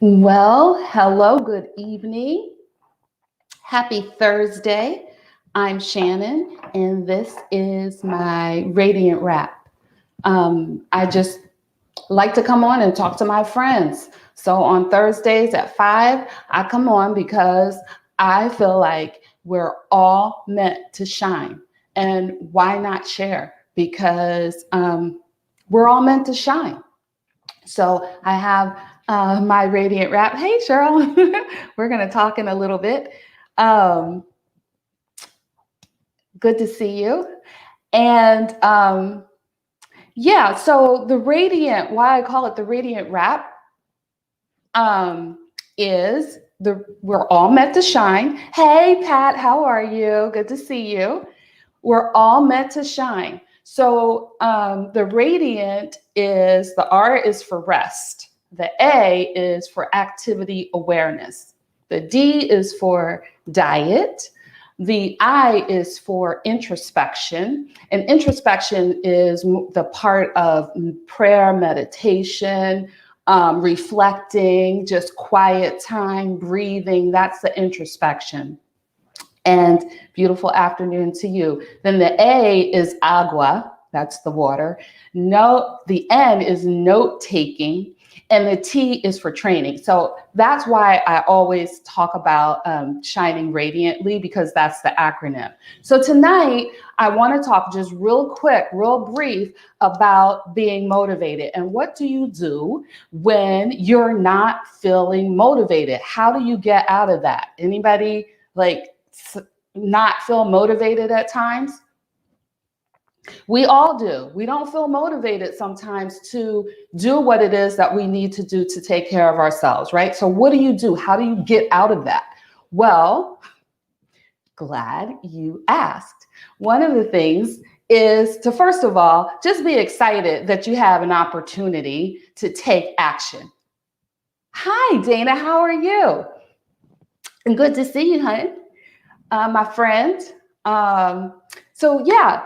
Well, hello, good evening. Happy Thursday. I'm Shannon, and this is my Radiant Wrap. I just like to come on and talk to my friends. So on Thursdays at 5, I come on because I feel like we're all meant to shine. And why not share? Because we're all meant to shine. So I have my Radiant Wrap. Hey, Cheryl. We're going to talk in a little bit. Um, Good to see you. And yeah, so the Radiant, why I call it the Radiant Wrap, is we're all meant to shine. Hey, Pat, how are you? Good to see you. We're all meant to shine. So the radiant is the R is for rest. The A is for activity awareness. The D is for diet. The I is for introspection. And introspection is the part of prayer, meditation, reflecting, just quiet time, breathing. That's the introspection. And beautiful afternoon to you. Then the A is agua, that's the water. No, the N is note taking, and the T is for training. So that's why I always talk about shining radiantly, because that's the acronym. So tonight, I want to talk just real quick, real brief about being motivated. And what do you do when you're not feeling motivated? How do you get out of that? Anybody not feel motivated at times? We all do. We don't feel motivated sometimes to do what it is that we need to do to take care of ourselves, right? So what do you do? How do you get out of that? Well, glad you asked. One of the things is to, first of all, just be excited that you have an opportunity to take action. Hi, Dana, how are you? And good to see you, honey. My friend. So yeah,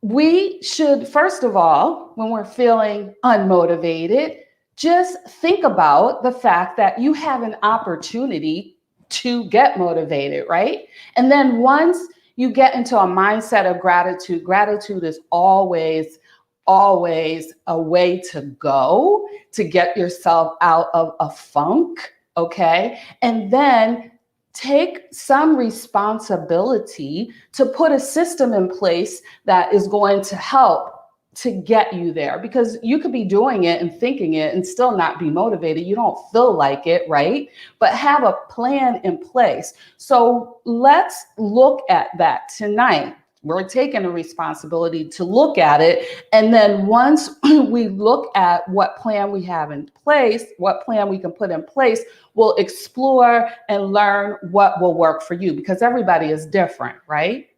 we should, first of all, when we're feeling unmotivated, just think about the fact that you have an opportunity to get motivated, right? And then once you get into a mindset of gratitude, gratitude is always a way to go to get yourself out of a funk, okay? And then take some responsibility to put a system in place that is going to help to get you there, because you could be doing it and thinking it and still not be motivated. You don't feel like it, right? But have a plan in place. So let's look at that tonight. We're taking a responsibility to look at it. And then once we look at what plan we have in place, what plan we can put in place, we'll explore and learn what will work for you, because everybody is different, right?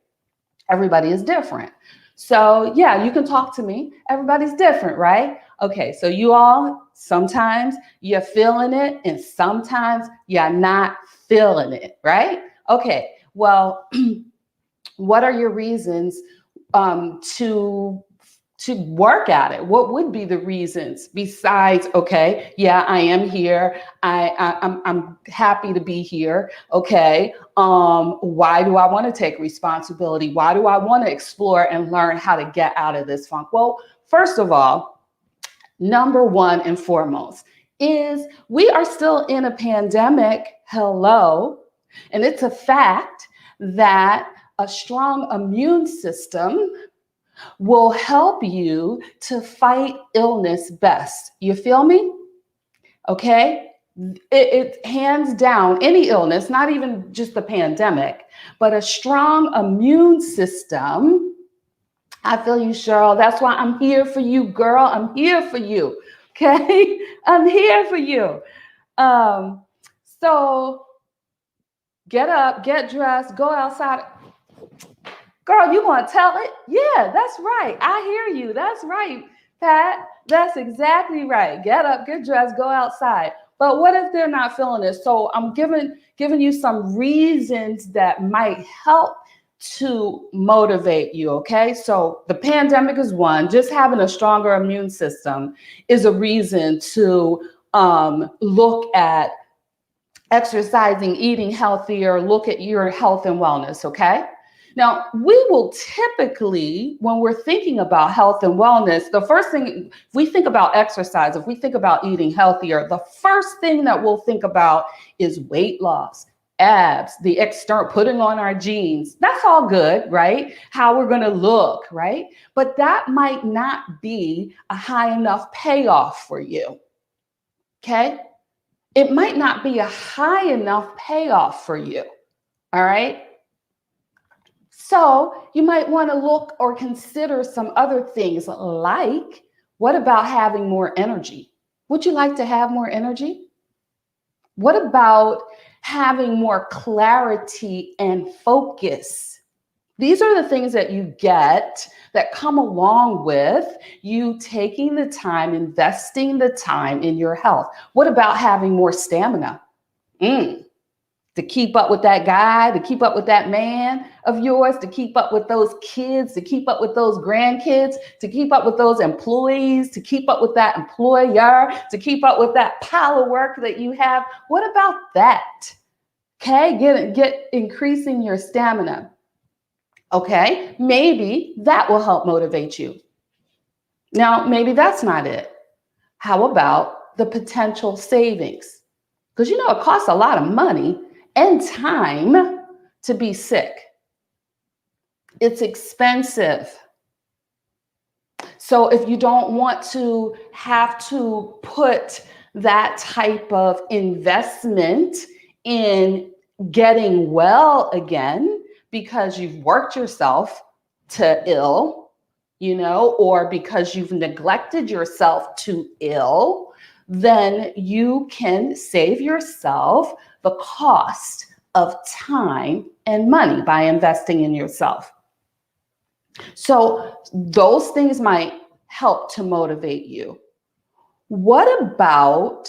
Everybody is different. So yeah, you can talk to me. Everybody's different, right? Okay, so you all, sometimes you're feeling it and sometimes you're not feeling it, right? Okay, well, what are your reasons to work at it? What would be the reasons besides, okay, yeah, I am here. I'm happy to be here. Okay. Why do I want to take responsibility? Why do I want to explore and learn how to get out of this funk? Well, first of all, number one and foremost is we are still in a pandemic. Hello. And it's a fact that a strong immune system will help you to fight illness best. You feel me? Okay? It hands down, any illness, not even just the pandemic, but a strong immune system. I feel you, Cheryl. That's why I'm here for you, girl. I'm here for you. Okay? I'm here for you. So get up, get dressed, go outside. Girl, you want to tell it? Yeah, that's right. I hear you. That's right, Pat. That's exactly right. Get up, get dressed, go outside. But what if they're not feeling it? So I'm giving you some reasons that might help to motivate you, okay? So the pandemic is one. Just having a stronger immune system is a reason to look at exercising, eating healthier, look at your health and wellness, okay? Now, we will typically, when we're thinking about health and wellness, the first thing, if we think about exercise, if we think about eating healthier, the first thing that we'll think about is weight loss, abs, the external, putting on our jeans. That's all good, right? How we're going to look, right? But that might not be a high enough payoff for you, okay? It might not be a high enough payoff for you, all right? So you might want to look or consider some other things like, what about having more energy? Would you like to have more energy? What about having more clarity and focus? These are the things that you get that come along with you taking the time, investing the time in your health. What about having more stamina? To keep up with that guy, to keep up with that man of yours, to keep up with those kids, to keep up with those grandkids, to keep up with those employees, to keep up with that employer, to keep up with that pile of work that you have. What about that? Okay, get increasing your stamina. Okay, maybe that will help motivate you. Now, maybe that's not it. How about the potential savings? Because you know it costs a lot of money and time to be sick. It's expensive. So if you don't want to have to put that type of investment in getting well again because you've worked yourself to ill, or because you've neglected yourself to ill, then you can save yourself the cost of time and money by investing in yourself. So those things might help to motivate you. What about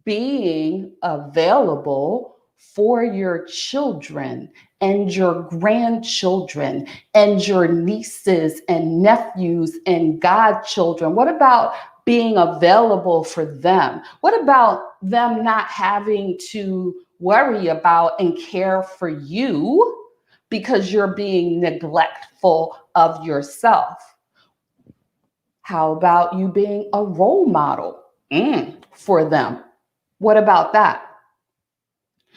being available for your children and your grandchildren and your nieces and nephews and godchildren? What about being available for them? What about them not having to worry about and care for you because you're being neglectful of yourself? How about you being a role model for them? What about that?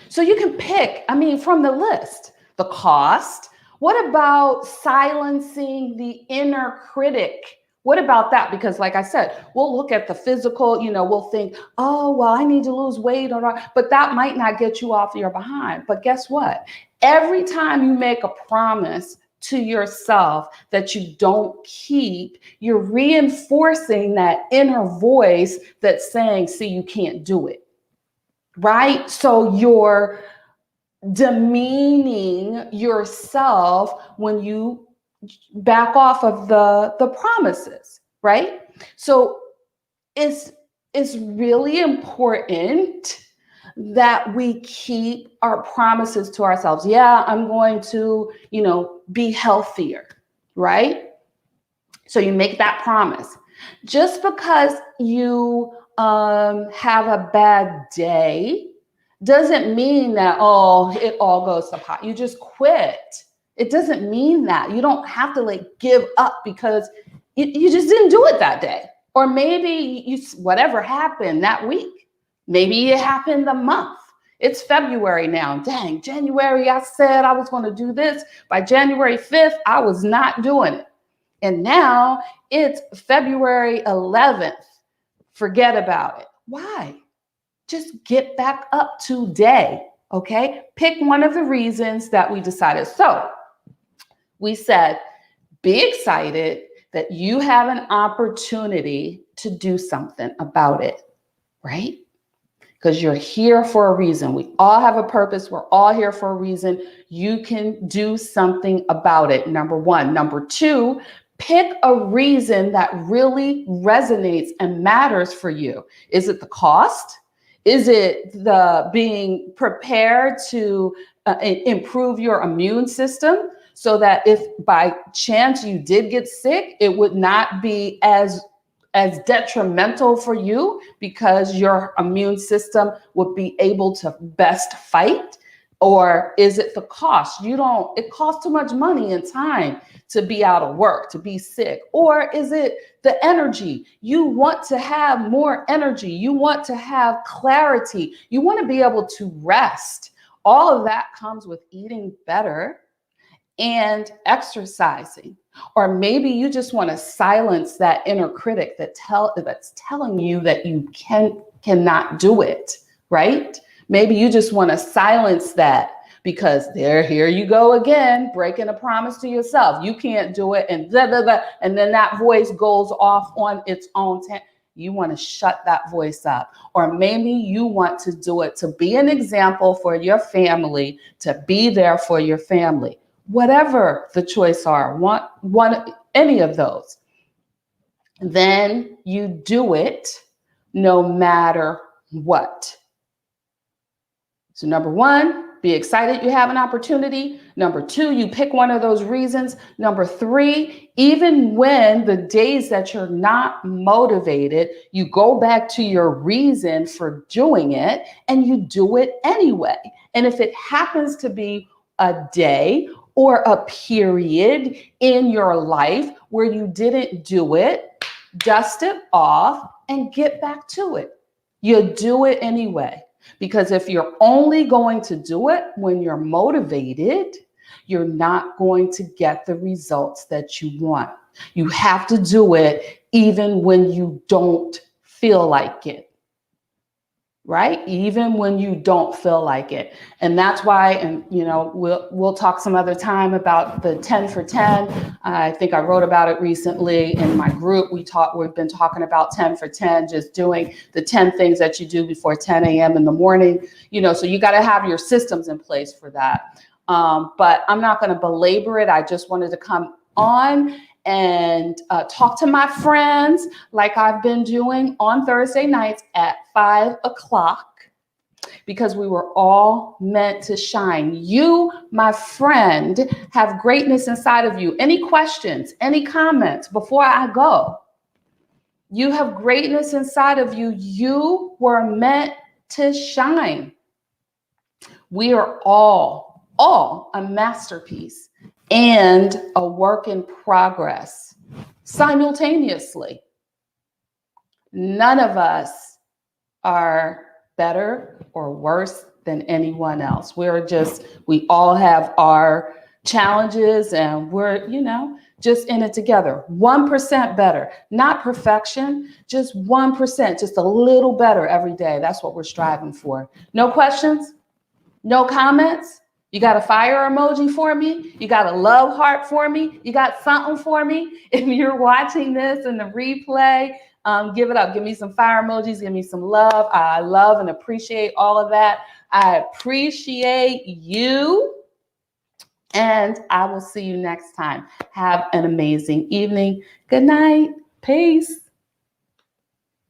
So you can pick, from the list, the cost. What about silencing the inner critic? What about that? Because like I said, we'll look at the physical, we'll think, oh, well, I need to lose weight, but that might not get you off your behind. But guess what? Every time you make a promise to yourself that you don't keep, you're reinforcing that inner voice that's saying, see, you can't do it. Right? So you're demeaning yourself when you back off of the promises, right? So it's really important that we keep our promises to ourselves. Yeah, I'm going to, be healthier, right? So you make that promise. Just because you have a bad day doesn't mean that, it all goes to pot. You just quit. It doesn't mean that. You don't have to give up because you just didn't do it that day. Or maybe whatever happened that week. Maybe it happened the month. It's February now. Dang, January, I said I was going to do this. By January 5th, I was not doing it. And now it's February 11th. Forget about it. Why? Just get back up today, okay? Pick one of the reasons that we decided. So we said, be excited that you have an opportunity to do something about it, right? Because you're here for a reason. We all have a purpose. We're all here for a reason. You can do something about it, number one. Number two, pick a reason that really resonates and matters for you. Is it the cost? Is it the being prepared to improve your immune system so that if by chance you did get sick, it would not be as as detrimental for you because your immune system would be able to best fight? Or is it the cost? It costs too much money and time to be out of work, to be sick. Or is it the energy? You want to have more energy. You want to have clarity. You want to be able to rest. All of that comes with eating better and exercising. Or maybe you just want to silence that inner critic that's telling you that you cannot do it, right? Maybe you just want to silence that because here you go again, breaking a promise to yourself. You can't do it, and blah, blah, blah, and then that voice goes off on its own. You want to shut that voice up. Or maybe you want to do it to be an example for your family, to be there for your family. Whatever the choice are, any of those, then you do it no matter what. So number one, be excited you have an opportunity. Number two, you pick one of those reasons. Number three, even when the days that you're not motivated, you go back to your reason for doing it and you do it anyway. And if it happens to be a day or a period in your life where you didn't do it, dust it off and get back to it. You do it anyway. Because if you're only going to do it when you're motivated, you're not going to get the results that you want. You have to do it even when you don't feel like it. Right? Even when you don't feel like it. And that's why, and we'll talk some other time about the 10 for 10. I think I wrote about it recently in my group. We've been talking about 10 for 10, just doing the 10 things that you do before 10 a.m. in the morning. So you got to have your systems in place for that. But I'm not going to belabor it. I just wanted to come on and talk to my friends like I've been doing on Thursday nights at 5 o'clock, because we were all meant to shine. You, my friend, have greatness inside of you. Any questions, any comments before I go? You have greatness inside of you. You were meant to shine. We are all a masterpiece and a work in progress simultaneously. None of us are better or worse than anyone else. We all have our challenges and we're, just in it together. 1% better, not perfection, just 1%, just a little better every day. That's what we're striving for. No questions? No comments? You got a fire emoji for me? You got a love heart for me? You got something for me? If you're watching this in the replay, give it up. Give me some fire emojis. Give me some love. I love and appreciate all of that. I appreciate you. And I will see you next time. Have an amazing evening. Good night. Peace.